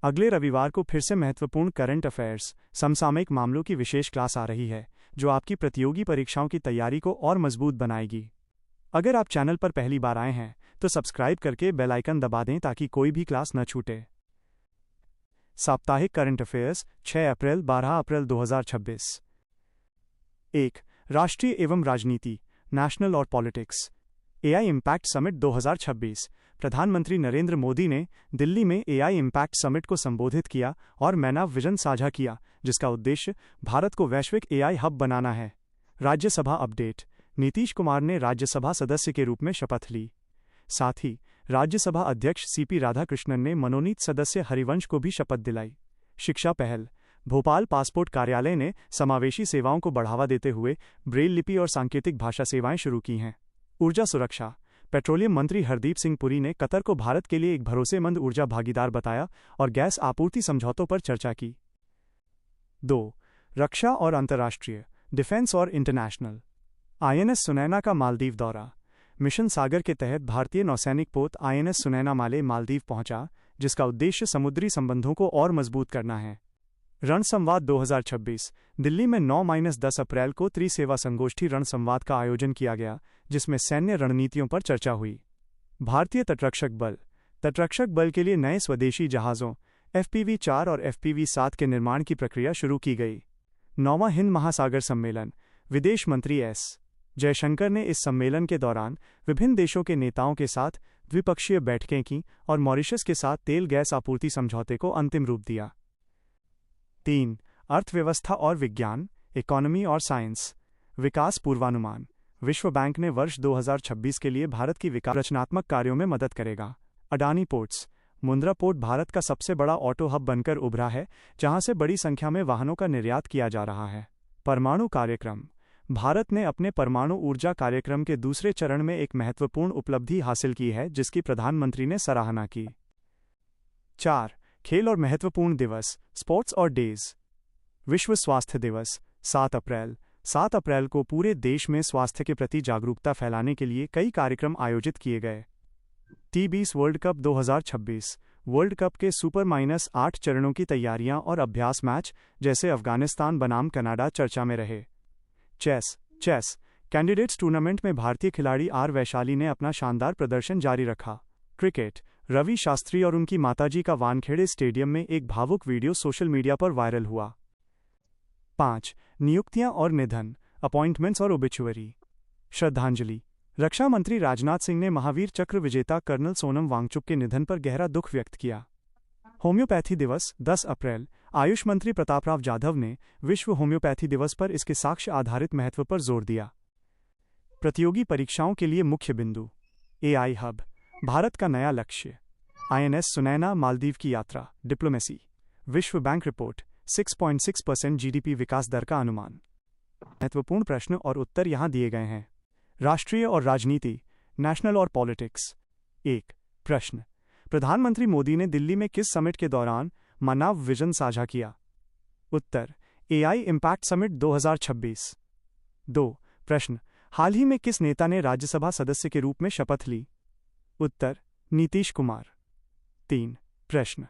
अगले रविवार को फिर से महत्वपूर्ण करंट अफेयर्स समसामयिक मामलों की विशेष क्लास आ रही है जो आपकी प्रतियोगी परीक्षाओं की तैयारी को और मजबूत बनाएगी। अगर आप चैनल पर पहली बार आए हैं तो सब्सक्राइब करके बेल आइकन दबा दें ताकि कोई भी क्लास न छूटे। साप्ताहिक करंट अफेयर्स 6 अप्रैल 12 अप्रैल 2026। 1. राष्ट्रीय एवं राजनीति, नेशनल और पॉलिटिक्स। AI impact summit 2026। प्रधानमंत्री नरेंद्र मोदी ने दिल्ली में एआई इम्पैक्ट समिट को संबोधित किया और मैनाव विजन साझा किया, जिसका उद्देश्य भारत को वैश्विक एआई हब बनाना है। राज्यसभा अपडेट। नीतीश कुमार ने राज्यसभा सदस्य के रूप में शपथ ली। साथ ही राज्यसभा अध्यक्ष सीपी राधाकृष्णन ने मनोनीत सदस्य हरिवंश को भी शपथ दिलाई। शिक्षा पहल। भोपाल पासपोर्ट कार्यालय ने समावेशी सेवाओं को बढ़ावा देते हुए ब्रेल लिपि और सांकेतिक भाषा सेवाएं शुरू की हैं। ऊर्जा सुरक्षा। पेट्रोलियम मंत्री हरदीप सिंह पुरी ने कतर को भारत के लिए एक भरोसेमंद ऊर्जा भागीदार बताया और गैस आपूर्ति समझौतों पर चर्चा की। 2. रक्षा और अंतर्राष्ट्रीय, डिफेंस और इंटरनेशनल। आईएनएस सुनैना का मालदीव दौरा। मिशन सागर के तहत भारतीय नौसैनिक पोत आईएनएस सुनैना माले मालदीव पहुंचा, जिसका उद्देश्य समुद्री संबंधों को और मजबूत करना है। रण संवाद 2026। दिल्ली में 9-10 अप्रैल को त्रिसेवा संगोष्ठी रण संवाद का आयोजन किया गया, जिसमें सैन्य रणनीतियों पर चर्चा हुई। भारतीय तटरक्षक बल के लिए नए स्वदेशी जहाज़ों FPV-4 और FPV-7 के निर्माण की प्रक्रिया शुरू की गई। 9वां हिंद महासागर सम्मेलन। विदेश मंत्री एस जयशंकर ने इस सम्मेलन के दौरान विभिन्न देशों के नेताओं के साथ द्विपक्षीय बैठकें की और मॉरिशस के साथ तेल गैस आपूर्ति समझौते को अंतिम रूप दिया। 3. अर्थव्यवस्था और विज्ञान, इकोनॉमी और साइंस। विकास पूर्वानुमान। विश्व बैंक ने वर्ष 2026 के लिए भारत की विकास रचनात्मक कार्यों में मदद करेगा। अडानी पोर्ट्स। मुंद्रा पोर्ट भारत का सबसे बड़ा ऑटो हब बनकर उभरा है, जहां से बड़ी संख्या में वाहनों का निर्यात किया जा रहा है। परमाणु कार्यक्रम। भारत ने अपने परमाणु ऊर्जा कार्यक्रम के दूसरे चरण में एक महत्वपूर्ण उपलब्धि हासिल की है, जिसकी प्रधानमंत्री ने सराहना की। 4. खेल और महत्वपूर्ण दिवस, स्पोर्ट्स और डेज। विश्व स्वास्थ्य दिवस 7 अप्रैल। 7 अप्रैल को पूरे देश में स्वास्थ्य के प्रति जागरूकता फैलाने के लिए कई कार्यक्रम आयोजित किए गए। T20 world cup 2026। World cup के सुपर-8 चरणों की तैयारियां और अभ्यास मैच, जैसे अफगानिस्तान बनाम कनाडा, चर्चा में रहे। चेस कैंडिडेट्स टूर्नामेंट में भारतीय खिलाड़ी आर वैशाली ने अपना शानदार प्रदर्शन जारी रखा। क्रिकेट। रवि शास्त्री और उनकी माताजी का वानखेड़े स्टेडियम में एक भावुक वीडियो सोशल मीडिया पर वायरल हुआ। 5. नियुक्तियां और निधन, अपॉइंटमेंट्स और ओबिचुअरी। श्रद्धांजलि। रक्षा मंत्री राजनाथ सिंह ने महावीर चक्र विजेता कर्नल सोनम वांगचुक के निधन पर गहरा दुख व्यक्त किया। होम्योपैथी दिवस 10 अप्रैल। आयुष मंत्री प्रतापराव जाधव ने विश्व होम्योपैथी दिवस पर इसके साक्ष्य आधारित महत्व पर जोर दिया। प्रतियोगी परीक्षाओं के लिए मुख्य बिंदु। एआई हब, भारत का नया लक्ष्य। आईएनएस सुनैना मालदीव की यात्रा। डिप्लोमेसी। विश्व बैंक रिपोर्ट। 6.6% जीडीपी विकास दर का अनुमान। महत्वपूर्ण प्रश्न और उत्तर यहां दिए गए हैं। राष्ट्रीय और राजनीति, नेशनल और पॉलिटिक्स। 1. प्रश्न। प्रधानमंत्री मोदी ने दिल्ली में किस समिट के दौरान मानव विजन साझा किया? उत्तर। AI impact summit 2026। 2. प्रश्न। हाल ही में किस नेता ने राज्यसभा सदस्य के रूप में शपथ ली? उत्तर। नीतीश कुमार। 3. प्रश्न।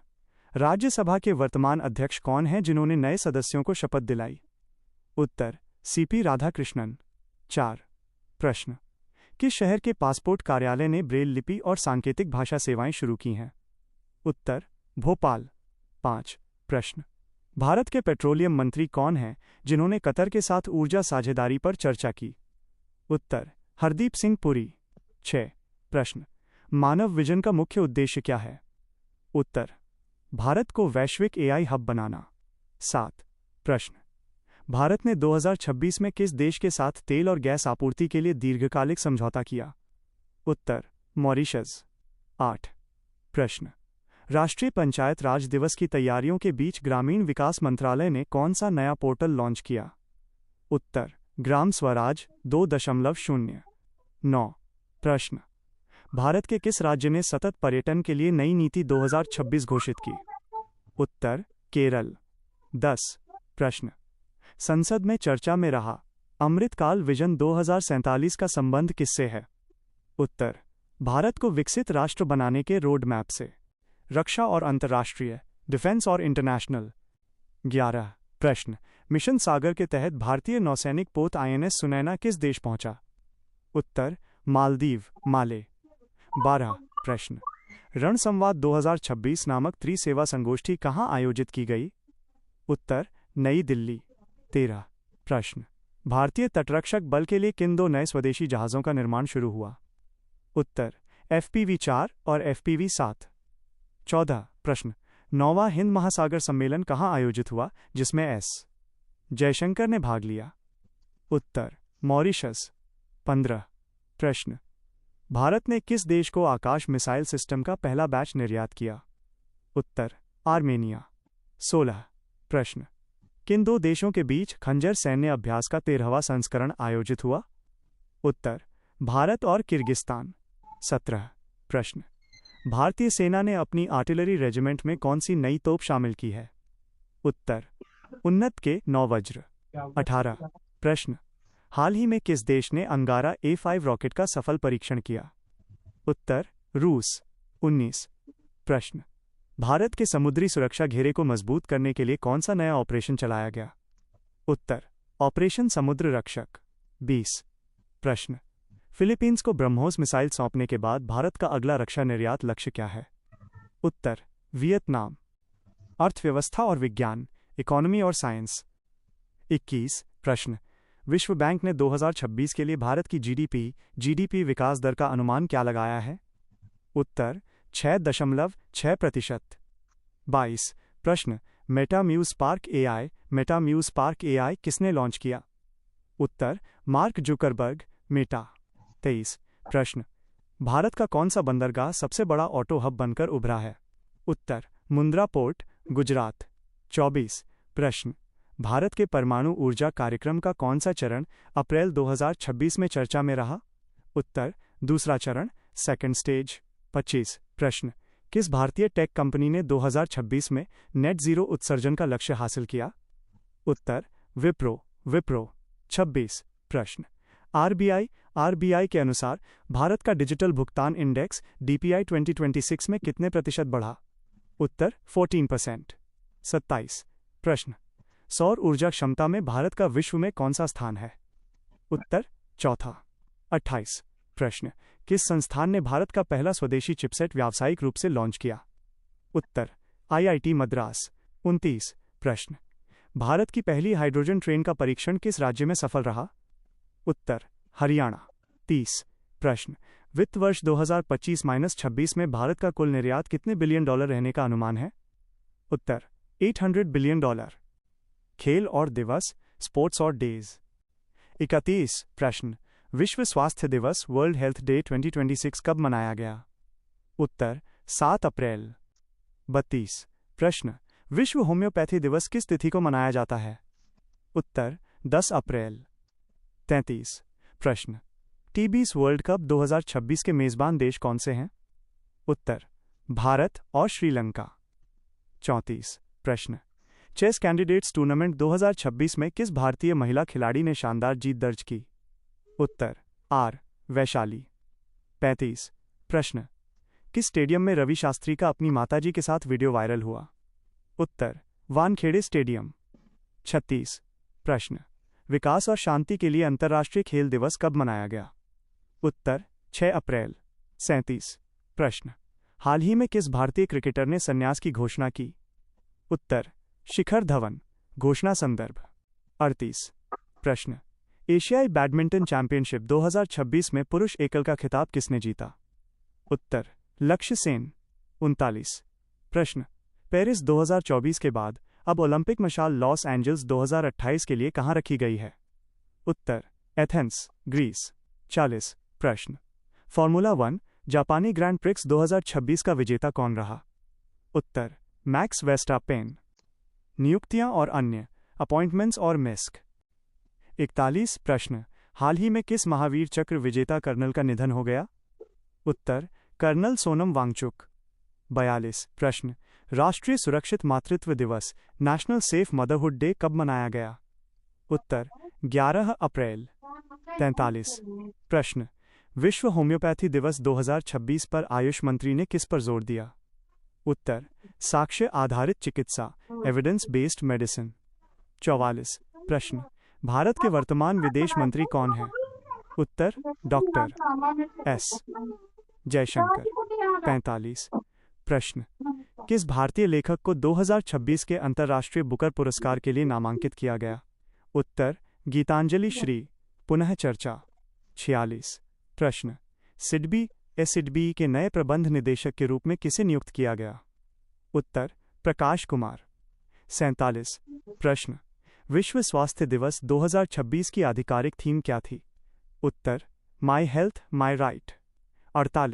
राज्यसभा के वर्तमान अध्यक्ष कौन हैं जिन्होंने नए सदस्यों को शपथ दिलाई? उत्तर। सीपी राधाकृष्णन। 4. प्रश्न। किस शहर के पासपोर्ट कार्यालय ने ब्रेल लिपि और सांकेतिक भाषा सेवाएं शुरू की हैं? उत्तर। भोपाल। 5. प्रश्न। भारत के पेट्रोलियम मंत्री कौन हैं जिन्होंने कतर के साथ ऊर्जा साझेदारी पर चर्चा की? उत्तर। हरदीप सिंह पुरी। 6. प्रश्न। मानव विजन का मुख्य उद्देश्य क्या है? उत्तर। भारत को वैश्विक एआई हब बनाना। 7. प्रश्न। भारत ने 2026 में किस देश के साथ तेल और गैस आपूर्ति के लिए दीर्घकालिक समझौता किया? उत्तर। मॉरिशस। 8. प्रश्न। राष्ट्रीय पंचायत राज दिवस की तैयारियों के बीच ग्रामीण विकास मंत्रालय ने कौन सा नया पोर्टल लॉन्च किया? उत्तर। ग्राम स्वराज 2.0। 9. प्रश्न। भारत के किस राज्य ने सतत पर्यटन के लिए नई नीति 2026 घोषित की? उत्तर। केरल। 10. प्रश्न। संसद में चर्चा में रहा अमृतकाल विजन 2047 का संबंध किससे है? उत्तर। भारत को विकसित राष्ट्र बनाने के रोड मैप से। रक्षा और अंतर्राष्ट्रीय, डिफेंस और इंटरनेशनल। 11 प्रश्न, मिशन सागर के तहत भारतीय नौसैनिक पोत INS सुनैना किस देश पहुंचा? उत्तर, मालदीव, माले। 12 प्रश्न, रण संवाद 2026 नामक त्रिसेवा संगोष्ठी कहाँ आयोजित की गई? उत्तर, नई दिल्ली। 13 प्रश्न, भारतीय तटरक्षक बल के लिए किन 2 नए स्वदेशी जहाज़ों का निर्माण शुरू हुआ? उत्तर, FPV-4 और FPV-7। 14 प्रश्न, 9वां हिंद महासागर सम्मेलन कहाँ आयोजित हुआ जिसमें S जयशंकर ने भाग लिया? उत्तर, मॉरिशस। 15 प्रश्न, भारत ने किस देश को आकाश मिसाइल सिस्टम का पहला बैच निर्यात किया? उत्तर, आर्मेनिया। 16 प्रश्न, किन 2 देशों के खंजर खंजर सैन्य अभ्यास का 13वां संस्करण आयोजित हुआ? उत्तर, भारत और किर्गिस्तान। 17 प्रश्न, भारतीय सेना ने अपनी आर्टिलरी रेजिमेंट में कौन सी नई तोप शामिल की है? उत्तर, उन्नत के 9 वज्र। 18 प्रश्न, हाल ही में किस देश ने अंगारा A5 रॉकेट का सफल परीक्षण किया? उत्तर, रूस। 19 प्रश्न, भारत के समुद्री सुरक्षा घेरे को मजबूत करने के लिए कौन सा नया ऑपरेशन चलाया गया? उत्तर, ऑपरेशन समुद्र रक्षक। 20 प्रश्न, फिलीपींस को ब्रह्मोस मिसाइल सौंपने के बाद भारत का अगला रक्षा निर्यात लक्ष्य क्या है? उत्तर, वियतनाम। अर्थव्यवस्था और विज्ञान, इकोनॉमी और साइंस। 21 प्रश्न, विश्व बैंक ने 2026 के लिए भारत की GDP विकास दर का अनुमान क्या लगाया है? उत्तर, 6.6%। 22 प्रश्न, मेटा म्यूज स्पार्क AI किसने लॉन्च किया? उत्तर, मार्क जुकरबर्ग, मेटा। 23 प्रश्न, भारत का कौन सा बंदरगाह सबसे बड़ा ऑटो हब बनकर उभरा है? उत्तर, मुंद्रा पोर्ट, गुजरात। 24 प्रश्न, भारत के परमाणु ऊर्जा कार्यक्रम का कौन सा चरण अप्रैल 2026 में चर्चा में रहा? उत्तर, दूसरा चरण, सेकंड स्टेज। 25 प्रश्न, किस भारतीय टेक कंपनी ने 2026 में नेट जीरो उत्सर्जन का लक्ष्य हासिल किया? उत्तर, विप्रो। 26 प्रश्न, RBI के अनुसार भारत का डिजिटल भुगतान इंडेक्स DPI 2026 में कितने प्रतिशत बढ़ा? उत्तर, 14%। 27 प्रश्न, सौर ऊर्जा क्षमता में भारत का विश्व में कौन सा स्थान है? उत्तर, चौथा। 28 प्रश्न, किस संस्थान ने भारत का पहला स्वदेशी चिपसेट व्यावसायिक रूप से लॉन्च किया? उत्तर, IIT मद्रास। 29 प्रश्न, भारत की पहली हाइड्रोजन ट्रेन का परीक्षण किस राज्य में सफल रहा? उत्तर, हरियाणा। 30 प्रश्न, वित्त वर्ष 2025-26 में भारत का कुल निर्यात कितने बिलियन डॉलर रहने का अनुमान है? उत्तर, $800 बिलियन। खेल और दिवस, स्पोर्ट्स और डेज। 31 प्रश्न, विश्व स्वास्थ्य दिवस वर्ल्ड हेल्थ डे 2026 कब मनाया गया? उत्तर, 7 अप्रैल। 32 प्रश्न, विश्व होम्योपैथी दिवस किस तिथि को मनाया जाता है? उत्तर, 10 अप्रैल। 33 प्रश्न, टी20 वर्ल्ड कप 2026 के मेजबान देश कौन से हैं? उत्तर, भारत और श्रीलंका। 34 प्रश्न, चेस कैंडिडेट्स टूर्नामेंट 2026 में किस भारतीय महिला खिलाड़ी ने शानदार जीत दर्ज की? उत्तर, आर वैशाली। 35 प्रश्न, किस स्टेडियम में रवि शास्त्री का अपनी माताजी के साथ वीडियो वायरल हुआ? उत्तर, वानखेड़े स्टेडियम। 36 प्रश्न, विकास और शांति के लिए अंतर्राष्ट्रीय खेल दिवस कब मनाया गया? उत्तर, 6 अप्रैल। 37 प्रश्न, हाल ही में किस भारतीय क्रिकेटर ने संन्यास की घोषणा की? उत्तर, शिखर धवन। घोषणा संदर्भ। 38 प्रश्न, एशियाई बैडमिंटन चैंपियनशिप 2026 में पुरुष एकल का खिताब किसने जीता? उत्तर, लक्ष्य सेन। 39 प्रश्न, पेरिस 2024 के बाद अब ओलंपिक मशाल लॉस एंजल्स 2028 के लिए कहां रखी गई है? उत्तर, एथेंस, ग्रीस। 40 प्रश्न, फॉर्मूला 1 जापानी ग्रैंड प्रिक्स 2026 का विजेता कौन रहा? उत्तर, मैक्स वेस्टापेन। नियुक्तियां और अन्य, अपॉइंटमेंट्स और मिस्क। 41 प्रश्न, हाल ही में किस महावीर चक्र विजेता कर्नल का निधन हो गया? उत्तर, कर्नल सोनम वांगचुक। 42 प्रश्न, राष्ट्रीय सुरक्षित मातृत्व दिवस नेशनल सेफ मदरहुड डे कब मनाया गया? उत्तर, 11 अप्रैल। 43 प्रश्न, विश्व होम्योपैथी दिवस 2026 पर आयुष मंत्री ने किस पर जोर दिया? उत्तर साक्ष्य आधारित चिकित्सा, एविडेंस बेस्ड मेडिसिन। 44 प्रश्न, भारत के वर्तमान विदेश मंत्री कौन हैं? उत्तर डॉक्टर एस जयशंकर। 45 प्रश्न, किस भारतीय लेखक को 2026 के अंतर्राष्ट्रीय बुकर पुरस्कार के लिए नामांकित किया गया? उत्तर गीतांजलि श्री। पुनः चर्चा। 46 प्रश्न, सिडबी के नए प्रबंध निदेशक के रूप में किसे नियुक्त किया गया? उत्तर प्रकाश कुमार। 47 प्रश्न, विश्व स्वास्थ्य दिवस 2026 की आधिकारिक थीम क्या थी? उत्तर माई हेल्थ माई राइट। 48